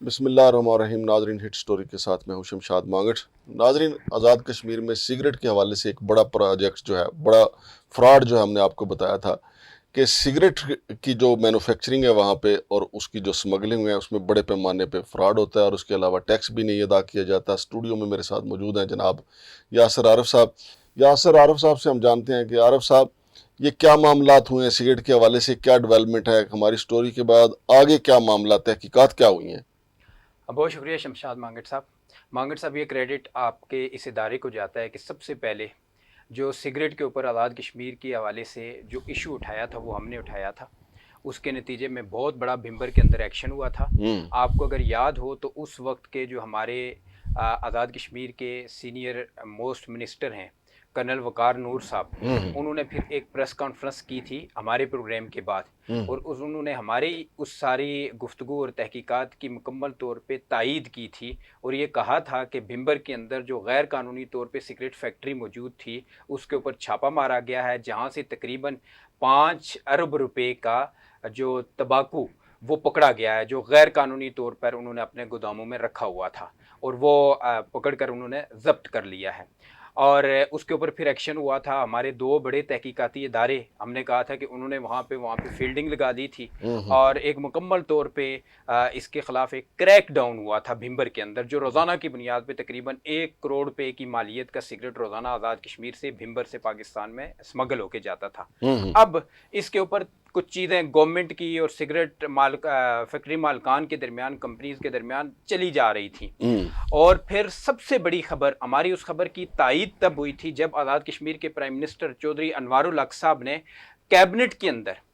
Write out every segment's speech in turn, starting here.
بسم اللہ الرحمن الرحیم. ناظرین، ہٹ سٹوری کے ساتھ میں ہوں شمشاد مانگٹ. ناظرین، آزاد کشمیر میں سگریٹ کے حوالے سے ایک بڑا پروجیکٹ جو ہے، بڑا فراڈ جو ہے، ہم نے آپ کو بتایا تھا کہ سگریٹ کی جو مینوفیکچرنگ ہے وہاں پہ اور اس کی جو سمگلنگ ہے اس میں بڑے پیمانے پہ فراڈ ہوتا ہے، اور اس کے علاوہ ٹیکس بھی نہیں ادا کیا جاتا. اسٹوڈیو میں میرے ساتھ موجود ہیں جناب یاسر عارف صاحب. یاسر عارف صاحب سے ہم جانتے ہیں کہ عارف صاحب، یہ کیا معاملات ہوئے ہیں سگریٹ کے حوالے سے، کیا ڈیولپمنٹ ہے ہماری سٹوری کے بعد، آگے کیا معاملات تحقیقات کیا ہوئی ہیں؟ بہت شکریہ شمشاد مانگٹ صاحب. مانگٹ صاحب، یہ کریڈٹ آپ کے اس ادارے کو جاتا ہے کہ سب سے پہلے جو سگریٹ کے اوپر آزاد کشمیر کے حوالے سے جو ایشو اٹھایا تھا وہ ہم نے اٹھایا تھا. اس کے نتیجے میں بہت بڑا بھمبر کے اندر ایکشن ہوا تھا. آپ کو اگر یاد ہو تو اس وقت کے جو ہمارے آزاد کشمیر کے سینئر موسٹ منسٹر ہیں کرنل وقار نور صاحب، انہوں نے پھر ایک پریس کانفرنس کی تھی ہمارے پروگرام کے بعد، اور انہوں نے ہماری اس ساری گفتگو اور تحقیقات کی مکمل طور پہ تائید کی تھی، اور یہ کہا تھا کہ بھمبر کے اندر جو غیر قانونی طور پہ سگریٹ فیکٹری موجود تھی اس کے اوپر چھاپا مارا گیا ہے، جہاں سے تقریباً 5 ارب روپے کا جو تمباکو وہ پکڑا گیا ہے، جو غیر قانونی طور پر انہوں نے اپنے گوداموں میں رکھا ہوا تھا، اور وہ پکڑ کر انہوں نے ضبط کر لیا ہے. اور اس کے اوپر پھر ایکشن ہوا تھا. ہمارے 2 بڑے تحقیقاتی ادارے، ہم نے کہا تھا کہ انہوں نے وہاں پہ فیلڈنگ لگا دی تھی، اور ایک مکمل طور پہ اس کے خلاف ایک کریک ڈاؤن ہوا تھا بھمبر کے اندر، جو روزانہ کی بنیاد پہ تقریباً 1 کروڑ روپے کی مالیت کا سگریٹ روزانہ آزاد کشمیر سے بھمبر سے پاکستان میں اسمگل ہو کے جاتا تھا. اب اس کے اوپر کچھ چیزیں گورنمنٹ کی اور سگریٹ فیکٹری مالکان کے درمیان، کمپنیز کے درمیان چلی جا رہی تھی. اور پھر سب سے بڑی خبر، ہماری اس خبر کی تائید تب ہوئی تھی جب آزاد کشمیر کے پرائم منسٹر چودھری انوار الحق صاحب نے کیبنٹ کے اندر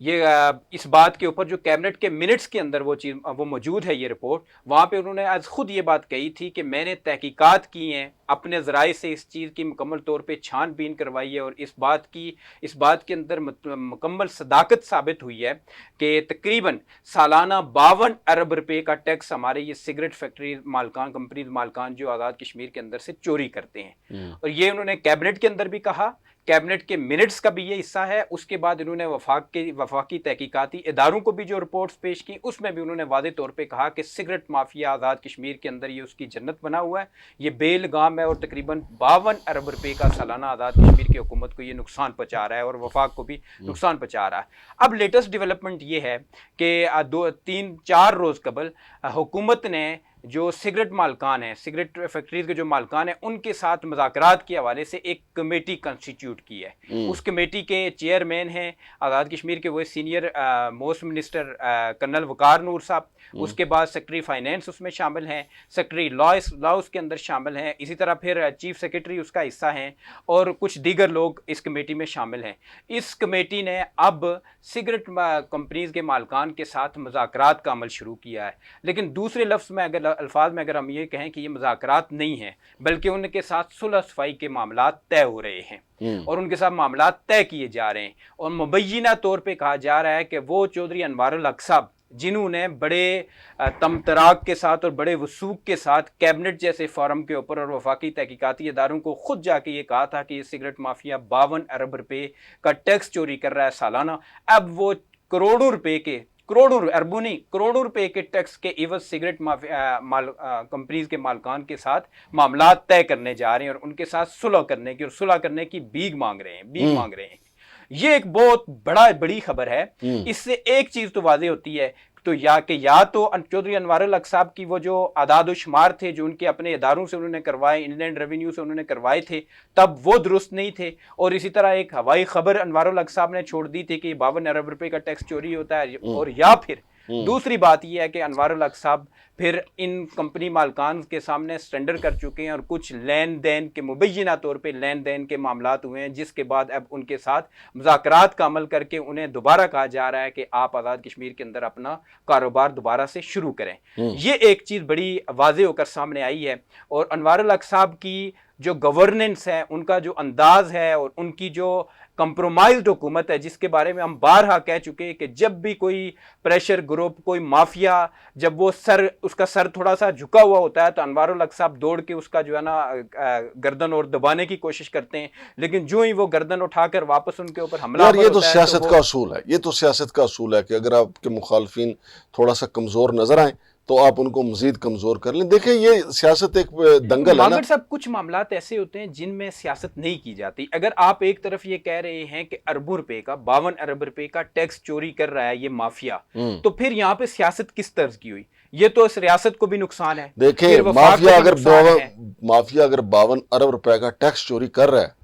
یہ اس بات کے اوپر، جو کیبنٹ کے منٹس کے اندر وہ چیز وہ موجود ہے، یہ رپورٹ، وہاں پہ انہوں نے آج خود یہ بات کہی تھی کہ میں نے تحقیقات کی ہیں اپنے ذرائع سے، اس چیز کی مکمل طور پہ چھان بین کروائی ہے، اور اس بات کے اندر مکمل صداقت ثابت ہوئی ہے کہ تقریباً سالانہ 52 ارب روپے کا ٹیکس ہمارے یہ سگریٹ فیکٹری مالکان، کمپنیز مالکان جو آزاد کشمیر کے اندر سے چوری کرتے ہیں. اور یہ انہوں نے کیبنٹ کے اندر بھی کہا، کیبنٹ کے منٹس کا بھی یہ حصہ ہے. اس کے بعد انہوں نے وفاقی تحقیقاتی اداروں کو بھی جو رپورٹس پیش کی، اس میں بھی انہوں نے واضح طور پہ کہا کہ سگریٹ مافیا آزاد کشمیر کے اندر یہ اس کی جنت بنا ہوا ہے، یہ بے لگام ہے، اور تقریباً 52 ارب روپے کا سالانہ آزاد کشمیر کی حکومت کو یہ نقصان پہنچا رہا ہے، اور وفاق کو بھی نقصان پہنچا رہا ہے. اب لیٹسٹ ڈیولپمنٹ یہ ہے کہ 2-3-4 روز قبل حکومت نے جو سگریٹ مالکان ہیں، سگریٹ فیکٹریز کے جو مالکان ہیں، ان کے ساتھ مذاکرات کے حوالے سے ایک کمیٹی کنسٹیٹیوٹ کی ہے. اس کمیٹی کے چیئرمین ہیں آزاد کشمیر کے وہ سینئر موسٹ منسٹر کرنل وقار نور صاحب. اس کے بعد سیکرٹری فائنینس اس میں شامل ہیں، سیکرٹری لا اس کے اندر شامل ہیں، اسی طرح پھر چیف سیکرٹری اس کا حصہ ہیں، اور کچھ دیگر لوگ اس کمیٹی میں شامل ہیں. اس کمیٹی نے اب سگریٹ کمپنیز کے مالکان کے ساتھ مذاکرات کا عمل شروع کیا ہے. لیکن دوسرے الفاظ میں اگر ہم یہ کہیں کہ یہ مذاکرات نہیں ہیں، بلکہ ان کے ساتھ صلح صفائی کے معاملات طے ہو رہے ہیں، اور ان کے ساتھ معاملات طے کیے جا رہے ہیں. اور مبینہ طور پہ کہا جا رہا ہے کہ وہ چودھری انوار الحق صاحب، جنہوں نے بڑے تمطراق کے ساتھ اور بڑے وثوق کے ساتھ کیبنٹ جیسے فورم کے اوپر اور وفاقی تحقیقاتی اداروں کو خود جا کے یہ کہا تھا کہ یہ سگریٹ مافیا 52 ارب روپے کا ٹیکس چوری کر رہا ہے سالانہ، اب وہ کروڑوں روپے کے ٹیکس کے عوض سگریٹ کمپنیز کے مالکان کے ساتھ معاملات طے کرنے جا رہے ہیں، اور ان کے ساتھ صلح کرنے کی بھیک مانگ رہے ہیں. یہ ایک بہت بڑی خبر ہے. اس سے ایک چیز تو واضح ہوتی ہے، تو یا تو چودھری انوار الحق صاحب کی وہ جو اعداد و شمار تھے جو ان کے اپنے اداروں سے انہوں نے کروائے، انلینڈ ریونیو سے انہوں نے کروائے تھے، تب وہ درست نہیں تھے، اور اسی طرح ایک ہوائی خبر انوار الحق صاحب نے چھوڑ دی تھی کہ 52 ارب روپے کا ٹیکس چوری ہوتا ہے. اور یا پھر دوسری بات یہ ہے کہ انوار الحق صاحب پھر ان کمپنی مالکان کے سامنے سرنڈر کر چکے ہیں، اور کچھ لین دین کے مبینہ طور پہ لین دین کے معاملات ہوئے ہیں، جس کے بعد اب ان کے ساتھ مذاکرات کا عمل کر کے انہیں دوبارہ کہا جا رہا ہے کہ آپ آزاد کشمیر کے اندر اپنا کاروبار دوبارہ سے شروع کریں. یہ ایک چیز بڑی واضح ہو کر سامنے آئی ہے. اور انوار الحق صاحب کی جو گورننس ہے، ان کا جو انداز ہے، اور ان کی جو کمپرومائزڈ حکومت ہے، جس کے بارے میں ہم بارہا کہہ چکے ہیں کہ جب بھی کوئی پریشر گروپ، کوئی مافیا، جب وہ اس کا سر تھوڑا سا جھکا ہوا ہوتا ہے تو انوار الحق صاحب دوڑ کے اس کا جو ہے نا گردن اور دبانے کی کوشش کرتے ہیں، لیکن جو ہی وہ گردن اٹھا کر واپس ان کے اوپر حملہ یار، یہ تو ہوتا ہے سیاست کا اصول ہے. یہ تو سیاست کا اصول ہے کہ اگر آپ کے مخالفین تھوڑا سا کمزور نظر آئیں تو آپ ان کو مزید کمزور کر لیں. دیکھیں یہ سیاست ایک دنگل ہے نا. مانگڑ صاحب کچھ معاملات ایسے ہوتے ہیں جن میں سیاست نہیں کی جاتی. اگر آپ ایک طرف یہ کہہ رہے ہیں کہ اربوں روپے کا 52 ارب روپے کا ٹیکس چوری کر رہا ہے یہ مافیا, تو پھر یہاں پہ سیاست کس طرز کی ہوئی؟ یہ تو اس ریاست کو بھی نقصان ہے. دیکھیں مافیا اگر 52 ارب روپے کا ٹیکس چوری کر رہا ہے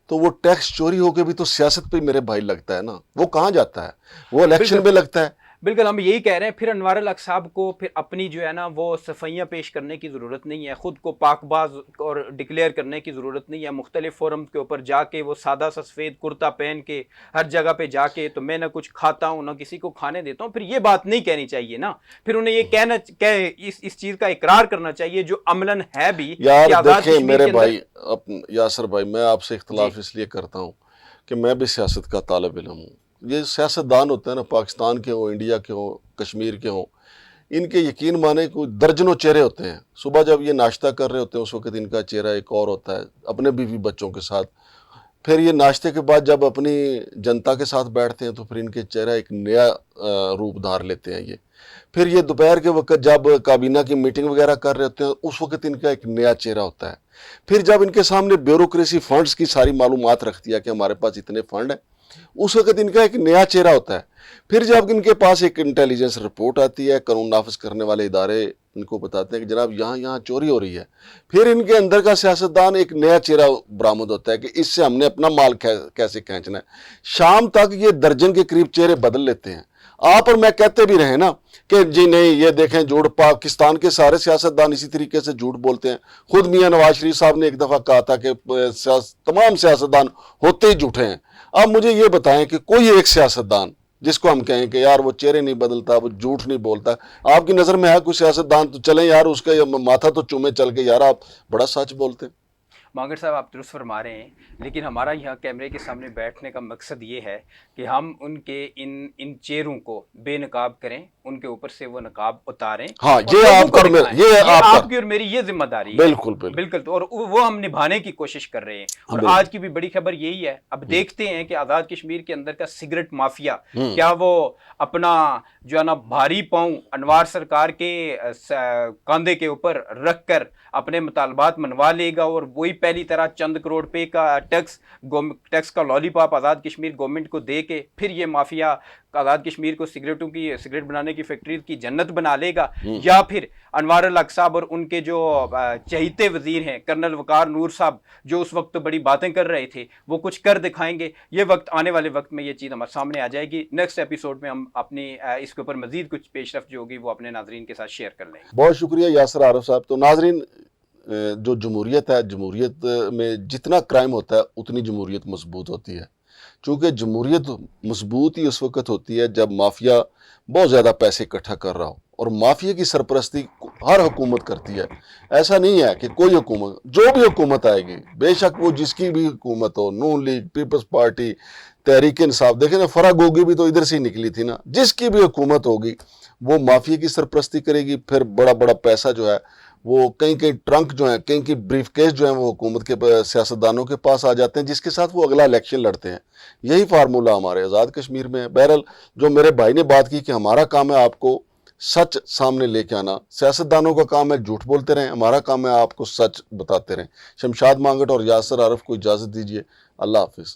تو وہ ٹیکس چوری ہو کے بھی تو سیاست پہ میرے بھائی لگتا ہے نا. وہ کہاں جاتا ہے؟ وہ الیکشن پہ لگتا ہے. بالکل ہم یہی کہہ رہے ہیں. پھر انوار الحق صاحب کو پھر اپنی جو ہے نا وہ صفائیاں پیش کرنے کی ضرورت نہیں ہے, خود کو پاک باز اور ڈکلیئر کرنے کی ضرورت نہیں ہے. مختلف فورم کے اوپر جا کے وہ سادہ سا سفید کرتا پہن کے ہر جگہ پہ جا کے تو میں نہ کچھ کھاتا ہوں نہ کسی کو کھانے دیتا ہوں, پھر یہ بات نہیں کہنی چاہیے نا. پھر انہیں یہ اس چیز کا اقرار کرنا چاہیے جو عملاً ہے بھی. یار دیکھیں میرے بھائی یاسر بھائی, میں آپ سے اختلاف اس لیے کرتا ہوں کہ میں بھی سیاست کا طالب علم ہوں. یہ سیاست دان ہوتے ہیں نا, پاکستان کے ہوں, انڈیا کے ہوں, کشمیر کے ہوں, ان کے یقین مانے کوئی درجنوں چہرے ہوتے ہیں. صبح جب یہ ناشتہ کر رہے ہوتے ہیں اس وقت ان کا چہرہ ایک اور ہوتا ہے اپنے بیوی بچوں کے ساتھ. پھر یہ ناشتے کے بعد جب اپنی جنتا کے ساتھ بیٹھتے ہیں تو پھر ان کے چہرہ ایک نیا روپ دھار لیتے ہیں. یہ پھر یہ دوپہر کے وقت جب کابینہ کی میٹنگ وغیرہ کر رہے ہوتے ہیں اس وقت ان کا ایک نیا چہرہ ہوتا ہے. پھر جب ان کے سامنے بیوروکریسی فنڈز کی ساری معلومات رکھتی ہے کہ ہمارے پاس اتنے فنڈ ہیں, اس وقت ان کا ایک نیا چہرہ ہوتا ہے. پھر جب ان کے پاس ایک انٹیلیجنس رپورٹ آتی ہے, قانون نافذ کرنے والے ادارے ان کو بتاتے ہیں کہ جناب یہاں چوری ہو رہی ہے, پھر ان کے اندر کا سیاستدان ایک نیا چہرہ برآمد ہوتا ہے کہ اس سے ہم نے اپنا مال کیسے کھینچنا ہے. شام تک یہ درجن کے قریب چہرے بدل لیتے ہیں. آپ اور میں کہتے بھی رہے نا کہ جی نہیں یہ دیکھیں جھوٹ, پاکستان کے سارے سیاستدان اسی طریقے سے جھوٹ بولتے ہیں. خود میاں نواز شریف صاحب نے ایک دفعہ کہا تھا کہ تمام سیاستدان ہوتے ہی جھوٹے ہیں. اب مجھے یہ بتائیں کہ کوئی ایک سیاستدان جس کو ہم کہیں کہ یار وہ چہرے نہیں بدلتا, وہ جھوٹ نہیں بولتا, آپ کی نظر میں ہے کوئی سیاستدان؟ تو چلیں یار اس کا ماتھا تو چومے چل کے یار آپ بڑا سچ بولتے ہیں. مانگڑ صاحب آپ درست فرما رہے ہیں, لیکن ہمارا یہاں کیمرے کے سامنے بیٹھنے کا مقصد یہ ہے کہ ہم ان کے ان چہروں کو بے نقاب کریں, ان کے اوپر سے وہ نقاب اتاریں. ہاں یہ آپ کی اور میری یہ ذمہ داری ہے. بالکل اور وہ ہم نبھانے کی کوشش کر رہے ہیں. اور آج کی بھی بڑی خبر یہی ہے. اب دیکھتے ہیں کہ آزاد کشمیر کے اندر کا سگریٹ مافیا کیا وہ اپنا جو ہے نا بھاری پاؤں انوار سرکار کے کاندھے کے اوپر رکھ کر اپنے مطالبات منوا لے گا, اور وہی پہلی طرح چند کروڑ روپے کا ٹیکس کا لالی پاپ آزاد کشمیر گورنمنٹ کو دے کے پھر یہ مافیا آزاد کشمیر کو سگریٹ بنانے کی فیکٹری کی جنت بنا لے گا. یا پھر انوار الحق صاحب اور ان کے جو چہیتے وزیر ہیں کرنل وقار نور صاحب جو اس وقت بڑی باتیں کر رہے تھے وہ کچھ کر دکھائیں گے. یہ وقت آنے والے وقت میں یہ چیز ہمارے سامنے آ جائے گی. نیکسٹ ایپیسوڈ میں ہم اپنی اس کے اوپر مزید کچھ پیش رفت جو ہوگی وہ اپنے ناظرین کے ساتھ شیئر کر لیں گے. بہت شکریہ یاسر عارف صاحب. تو ناظرین, جو جمہوریت ہے, جمہوریت میں جتنا کرائم ہوتا ہے اتنی جمہوریت مضبوط ہوتی ہے. چونکہ جمہوریت مضبوط ہی اس وقت ہوتی ہے جب مافیا بہت زیادہ پیسے اکٹھا کر رہا ہو, اور مافیا کی سرپرستی ہر حکومت کرتی ہے. ایسا نہیں ہے کہ کوئی حکومت, جو بھی حکومت آئے گی, بے شک وہ جس کی بھی حکومت ہو, نون league, Peoples party, Tehreek Insaf, دیکھیں نا فرا گوگی بھی تو ادھر سے ہی نکلی تھی نا, جس کی بھی حکومت ہوگی وہ مافیا کی سرپرستی کرے گی. پھر بڑا بڑا پیسہ جو ہے وہ کہیں ٹرنک جو ہیں, کہیں بریف کیس جو ہیں وہ حکومت کے سیاستدانوں کے پاس آ جاتے ہیں, جس کے ساتھ وہ اگلا الیکشن لڑتے ہیں. یہی فارمولہ ہمارے آزاد کشمیر میں ہے. بہرحال جو میرے بھائی نے بات کی کہ ہمارا کام ہے آپ کو سچ سامنے لے کے آنا, سیاستدانوں کا کام ہے جھوٹ بولتے رہیں, ہمارا کام ہے آپ کو سچ بتاتے رہیں. شمشاد مانگٹ اور یاسر عارف کو اجازت دیجیے. اللہ حافظ.